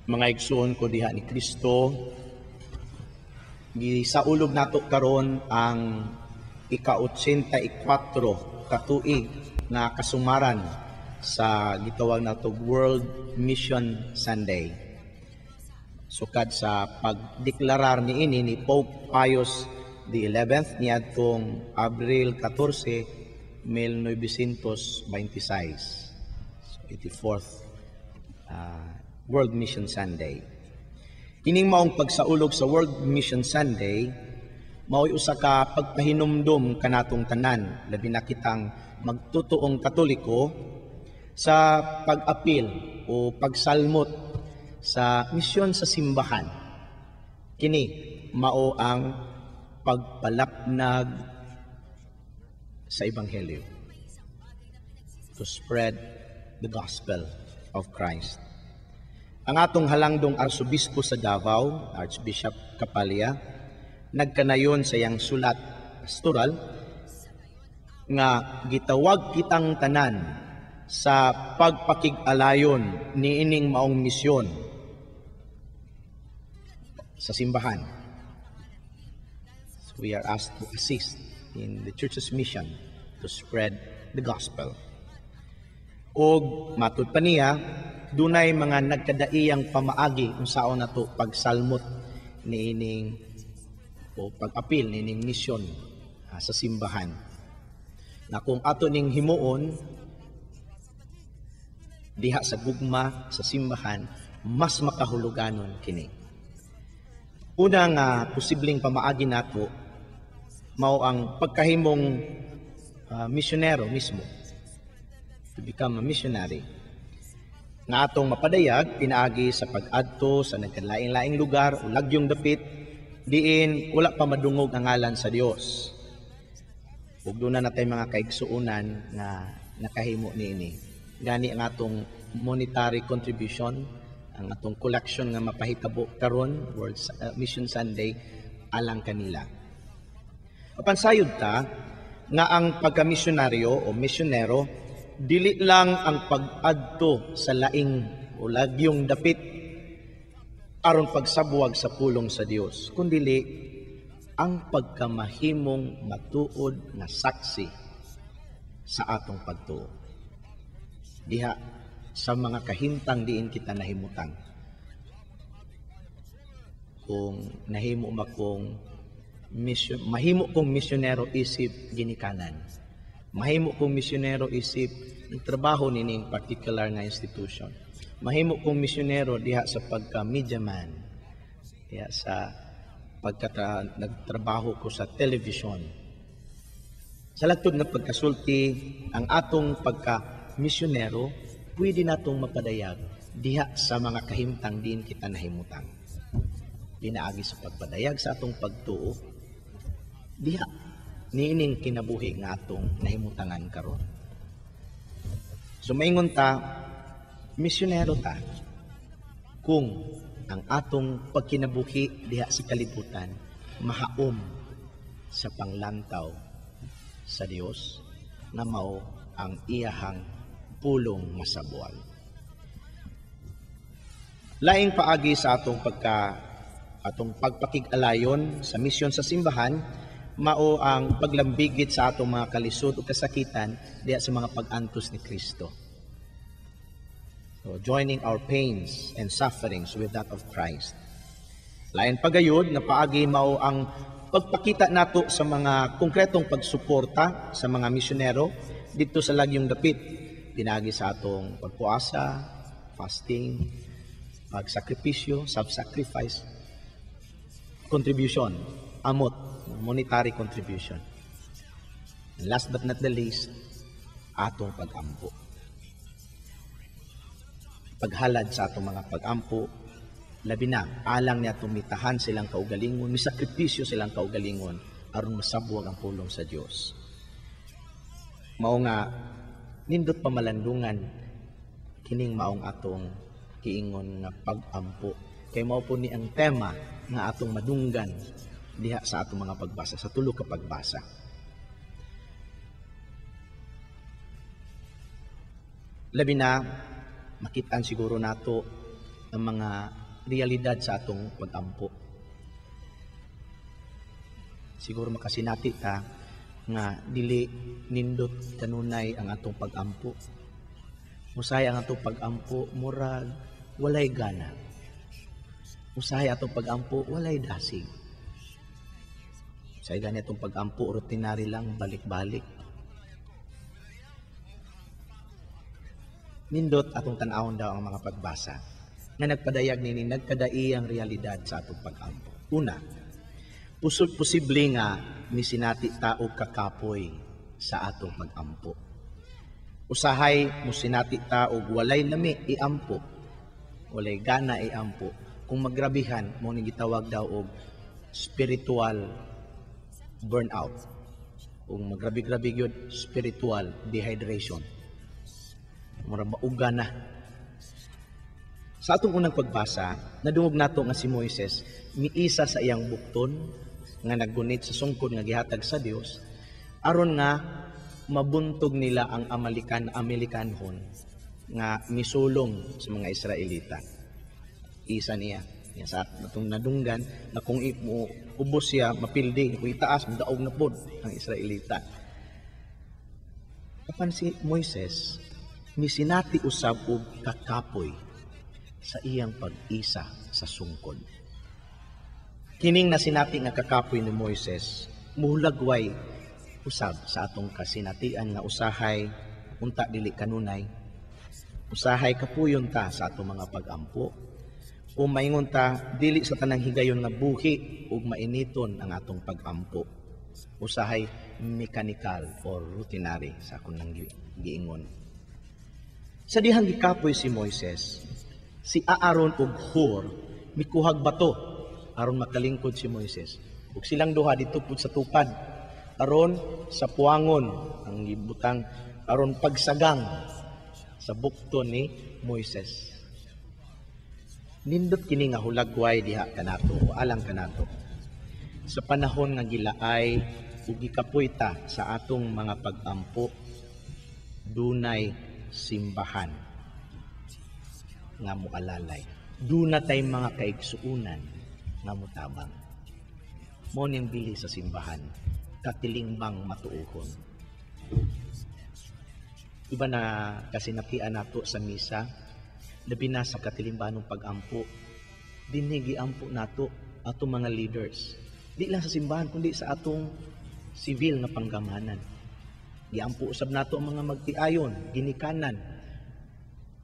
Mga igsoon ko diha ni Kristo, gisaulog nato karon ang ika-84 katuig na kasumaran sa gitawag nato World Mission Sunday. Sukad sa pagdeklarar niini ni Pope Pius the 11th niadtong Abril 14, 1926. So 84th World Mission Sunday. Kining maong pagsaulog sa World Mission Sunday, mao'y usa ka pagpahinumdum kanatong tanan, labi na kitang magtutuong Katoliko sa pag-apil o pagsalmot sa misyon sa simbahan. Kini mao ang pagpalapnag sa Ebanghelyo, to spread the gospel of Christ. Ang atong halangdong Arsobispo sa Davao, Archbishop Kapalya, nagkanayon sa iyang sulat pastoral nga gitawag kitang tanan sa pagpakig-alayon niining maong misyon sa simbahan. So we are asked to assist in the church's mission to spread the gospel. Og matud pa niya, dunay mga nagkadaiyang pamaagi kung saan nato pagsalmot niining o pag-apil niining misyon sa simbahan. Na kung ato ning himuon diha sa gugma sa simbahan, mas makahuluganon kini. Unang posibleng pamaagi nato mao ang pagkahimong misyonero mismo, to become a missionary. Nga atong mapadayag pinaagi sa pag-adto sa nagkalaing-laing lugar o lagyong dapit diin wala pa madungog ang ngalan sa Dios. Ug doon na natay mga kaigsuunan na nakahimo niini. Gani ang atong monetary contribution, ang atong collection nga mapahitabo karon World Mission Sunday alang kanila. Mapansayod ta nga ang pagkamisyonaryo o misyonero dili lang ang pag-adto sa laing o lagyong dapit aron pagsabuwag sa pulong sa Dios, kundili ang pagkamahimong matuod na saksi sa atong pagtuo diha sa mga kahimtang diin kita nahimutan. Kung nahimo mahimo kong misyonero isip ginikanan, mahimo kong misyonero isip nagtrabaho nining particular nga institution, mahimo kong misyonero diha sa pagka-media man, diha sa nagtrabaho ko sa television. Sa latod na pagkasulti, ang atong pagka-misyonero pwede natong mapadayag diha sa mga kahimtang din kita nahimutan. Pinaagi sa pagpadayag sa atong pagtuo diha niining kinabuhi nga atong nahimutangan karon. So maingon ta, misyonero ta kung ang atong pagkinabuhi diha sa kalibutan mahaom sa panglantaw sa Dios na mao ang iyahang pulong masabual. Laing paagi sa atong pagpakig-alayon sa misyon sa simbahan, mao ang paglambigit sa atong mga kalisod o kasakitan diha sa mga pag-antos ni Kristo. So, joining our pains and sufferings with that of Christ. Lain pagayod na paagi mao ang pagpakita nato sa mga konkretong pagsuporta sa mga misyonero dito sa lagyong dapit. Pinagi sa atong pagpuasa, fasting, pagsakripisyo, self-sacrifice, contribution, amot, monetary contribution. And last but not the least, atong pag-ampo. Paghalad sa atong mga pag-ampo, labi na, alang niya tumitahan silang kaugalingon, misakripisyo silang kaugalingon, aron masabuwag ang pulong sa Dios. Mao nga, nindot pamalandungan, kining maong atong kiingon nga pag-ampo. Kay mao po ni ang tema nga atong madunggan diha sa atong mga pagbasa, sa tulo ka pagbasa. Labi na, makitaan siguro nato ang mga realidad sa atong pag-ampo. Siguro makasinati ta nga dili nindot kanunay ang atong pag-ampo. Usahay ang atong pag-ampo murag walay gana. Usahay atong pag-ampo walay dasig. Usahay gani atong pag-ampo ordinary lang balik-balik. Nindot atong tan-awon daw ang mga pagbasa nga nagpadayag nini nagkadai ang realidad sa atong pag-ampo. Una, posible nga misinati ta og kakapoy sa atong pag-ampo. Usahay mo sinati ta og walay lami iampo, walay gana iampo. Kung magrabihan mo ni gitawag daw og spiritual burnout. Kung magrabi-grabi gyud spiritual dehydration. Mura mauga na. Sa atong unang pagbasa, nadungog nato nga si Moises miisa sa iyang bukton nga naggunit sa sungkod nga gihatag sa Dios aron nga mabuntog nila ang Amerikanhon nga misulong sa mga Israelita. Isa niya sa atong nadunggan na kung ubos siya mapildi, kung itaas daog na pod ang Israelita. Apan si Moises misinati usab og kakapoy sa iyang pag-isa sa sungkod. Kining nasinati nga kakapoy ni Moises, muhulagway usab sa atong kasinatian nga usahay unta dili kanunay. Usahay kapuyon ta sa atong mga pag-ampo. O maingon ta dili sa tanang higayon nga buhi ug mainiton ang atong pag-ampo. Usahay mechanical or routinary sa akong nang giingon. Sa dihang gikapoy si Moises, si Aaron ug Hur mikuhag bato aron makalingkod si Moises. Ug silang duha dito pud sa tupad aron sa puangon ang gibutang aron pagsagang sa bukton ni Moises. Nindot kini nga hulagway diha kanato o alang kanato. Sa panahon nga gilaay ug gikapoy ta sa atong mga pag-ampo, dunay simbahan nga mualalay. Duna tay mga kaigsuunan nga mutabang. Mo ning bili sa simbahan, katilingbang matuuhon. Iba na kasinapian nato sa misa, labi na sa katilimbanong pag-ampo, dinhi giampo nato atong mga leaders. Di lang sa simbahan kundi sa atong civil nga panggamanan. Giampo usab nato ang mga magtiayon, ginikanan.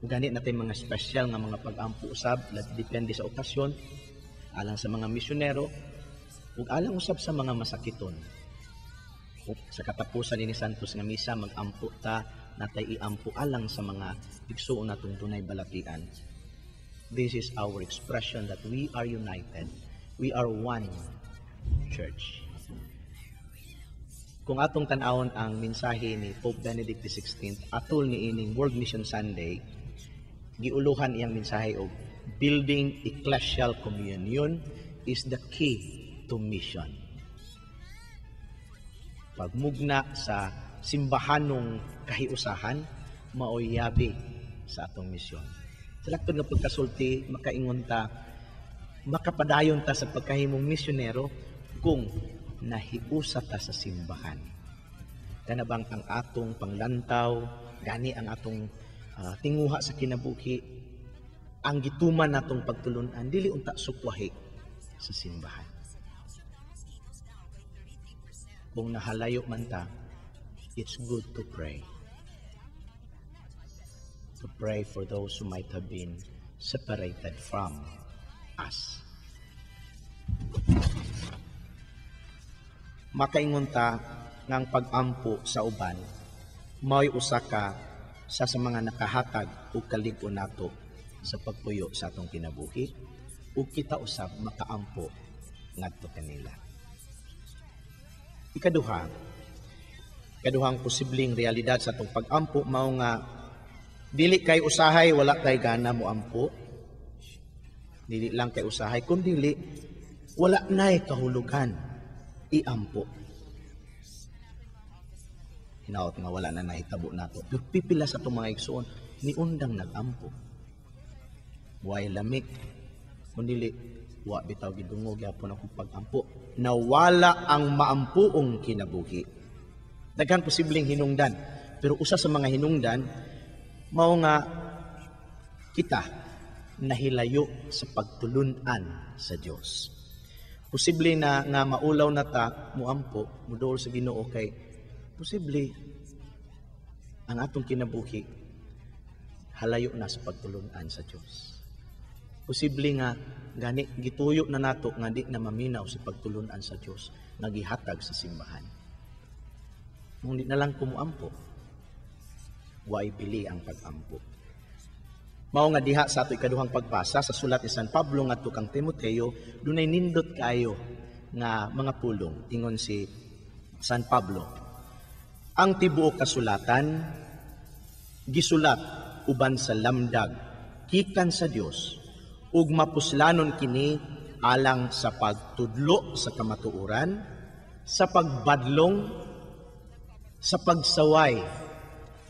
Ganit natin mga special nga mga pag-ampo usab, depende sa okasyon, alang sa mga misyonero, ug alang usab sa mga masakiton. Ug sa katapusan ni Santos nga misa, mag-ampo ta, natay iampo alang sa mga igsuon natong dunay balatian. This is our expression that we are united. We are one church. Kung atong tan-awon ang mensahe ni Pope Benedict XVI atol ni ining World Mission Sunday, giuluhan iyang mensahe og building ecclesial communion is the key to mission. Pagmugna sa simbahanong kahiusahan, maoy yabi sa atong misyon. Sa laktod nga pagkasulti, makaingon ta, makapadayon ta sa pagkahimong misyonero kung nahiusa ta sa simbahan. Kanabang ang atong panglantaw, gani ang atong tinguha sa kinabuhi, ang gituman natong pagtulunan, dili unta sukwahi sa simbahan. Kung nahalayo man ta, it's good to pray. To pray for those who might have been separated from us. Makaingon ta ngang pag-ampo sa uban, mao'y usa ka sa mga nakahatag o kalig-on nato sa pagpuyo sa atong kinabuhi ug kita usab makaampo ngadto kanila. Ikaduhang posibleng realidad sa atong pag-ampo mao nga dili kay usahay wala kay gana mo ampo. Dili lang kay usahay kundi wala nay kahulugan iampo. Hinaot nga wala na nahitabo nato. Pero pipila sa itong mga igsoon, ni undang nag-ampo. way lamik, kundi wa bitaw gidungog gyapon akong pagampo. Nawala ang maampuong kinabuhi. Daghan posibleng hinungdan, pero usa sa mga hinungdan mao nga kita nahilayo sa pagtulunan sa Dios. Posible na nga maulaw na ta muampo muduol sa Ginoo kay posible ang atong kinabuhi halayo na sa pagtulunan sa Dios. Posible nga gani gituyo na nato nga di na maminaw sa pagtulunan sa Dios nga gihatag sa simbahan. Ngunit na lang kumuampo, way pili ang pagampo. Mao nga diha sa ato ikaduhang pagbasa sa sulat ni San Pablo ngadto kang Timoteo, dunay nindot kayo nga mga pulong ingon si San Pablo. Ang tibuok kasulatan gisulat uban sa lamdag gikan sa Dios ug mapuslanon kini alang sa pagtudlo sa kamatuoran, sa pagbadlong, sa pagsaway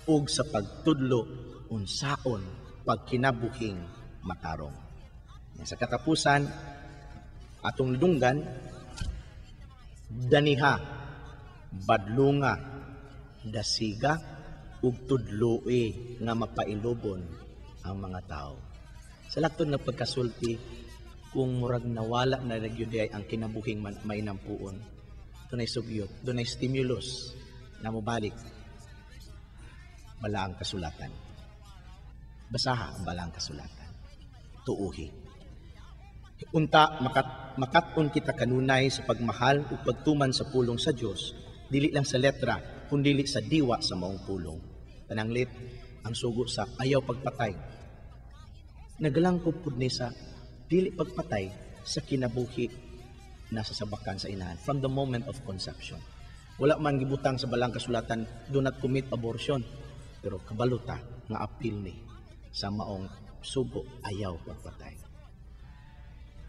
ug sa pagtudlo unsaon pagkinabuhing matarong. Sa katapusan atong lidunggan daniha, badlunga, dasiga ug tudloi nga mapailubon ang mga tao. Sa laktod nga pagkasulti, kung murag nawala na nagyuday ang kinabuhing mainampuon, dunay sugyot, dunay stimulus na mobalik bala ang kasulatan. Basaha ang bala ang kasulatan. Tuuhi. Unta, makatun kita kanunay sa pagmahal o pagtuman sa pulong sa Diyos, dili lang sa letra, kundi sa diwa sa maong pulong. Pananglit, ang sugo sa ayaw pagpatay. Nagalang ko po ni sa dili pagpatay sa kinabuhi na sasabakan sa inahan from the moment of conception. Wala man gibutang sa balang kasulatan, do not commit abortion. Pero kabaluta nga apil ni sa maong sugo ayaw pagpatay.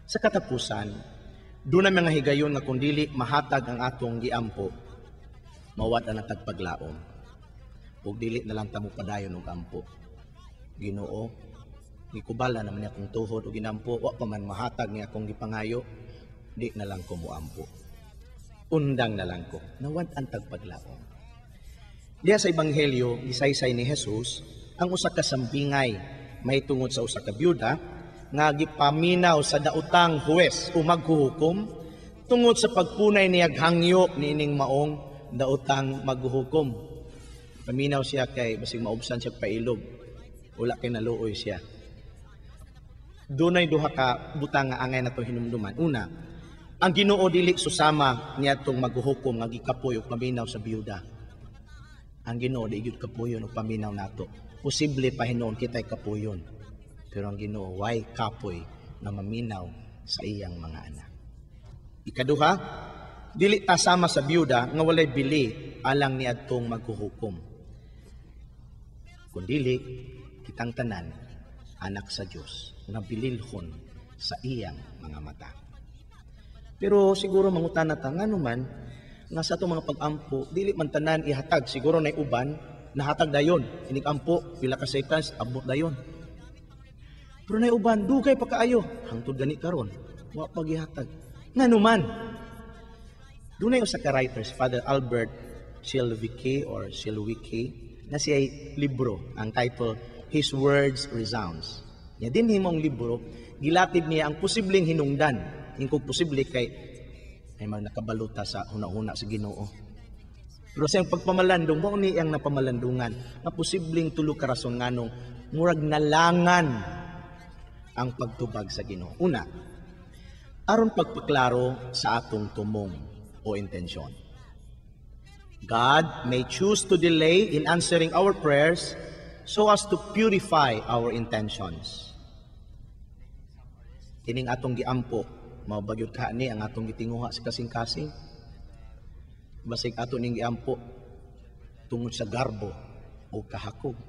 Sa katapusan, doon na mga higayon nga kung dili mahatag ang atong giampo, mawad ang tagpaglaom. Ug dili na lang tamo padayon og ampo. Ginoo, gikubala naman niya akong tuhod o ginampo, wa pa man mahatag niya akong gipangayo, di na lang ko muampo. Undang na lang ko, nawad ang tagpaglaom. Diya sa Ebanghelyo, gisaysay ni Jesus, ang usa ka sambingay may tungod sa usa ka byuda nga gipaminaw sa daotang huwes o maghuhukom tungod sa pagpunay niya hangyo niining maong daotang maghuhukom. Paminaw siya kay basig maubsan siya pailog. Wala kay naluoy siya. Dunay duha ka butang nga angay nato hinumduman. Una, ang Ginoo dili susama niya tong maghuhukom nga gikapoy ug paminaw sa byuda. Ang Ginoo di gyud kapuyon ug paminaw nato. Posible pa hinuon kita'y kapuyon. Pero ang Ginoo way kapoy na maminaw sa iyang mga anak. Ikaduha, dili ta sama sa byuda nga walay bili alang niadtong maghuhukom. Kundili kitang tanan anak sa Dios nga bililhon sa iyang mga mata. Pero siguro mangutan ta ngano man nga sa itong mga pag-ampo, dili man tanan ihatag. Siguro na uban, nahatag dayon. Inig-ampo, pila ka seconds, abot dayon. Pero na uban, dugay pa kaayo. Hangtod gani karon, wa pag ihatag. Nga naman, doon na yung sa ka-writers, Father Albert Silvicki or Silwicki, na siya libro, ang title, His Words Resounds. Ya din himong libro, gilatid niya ang posibleng hinungdan. Ingkog posible kay ay nakabaluta sa huna-huna sa Ginoo. Pero sa pagpamalandong, mao ni ang napamalandungan na posibleng tulo ka rason nganong murag nalangan ang pagtubag sa Ginoo. Una, aron pagpaklaro sa atong tumong o intensyon. God may choose to delay in answering our prayers so as to purify our intentions. Kining atong giampo, mabagyod ka ni ang atong gitinguha sa kasing-kasing. Basig ato ning giampo tungod sa garbo o kahakog.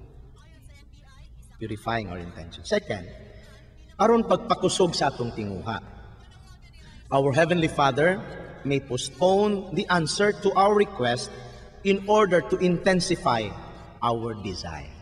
Purifying our intention. Second, aron pagpakusog sa atong tinguha. Our Heavenly Father may postpone the answer to our request in order to intensify our desire.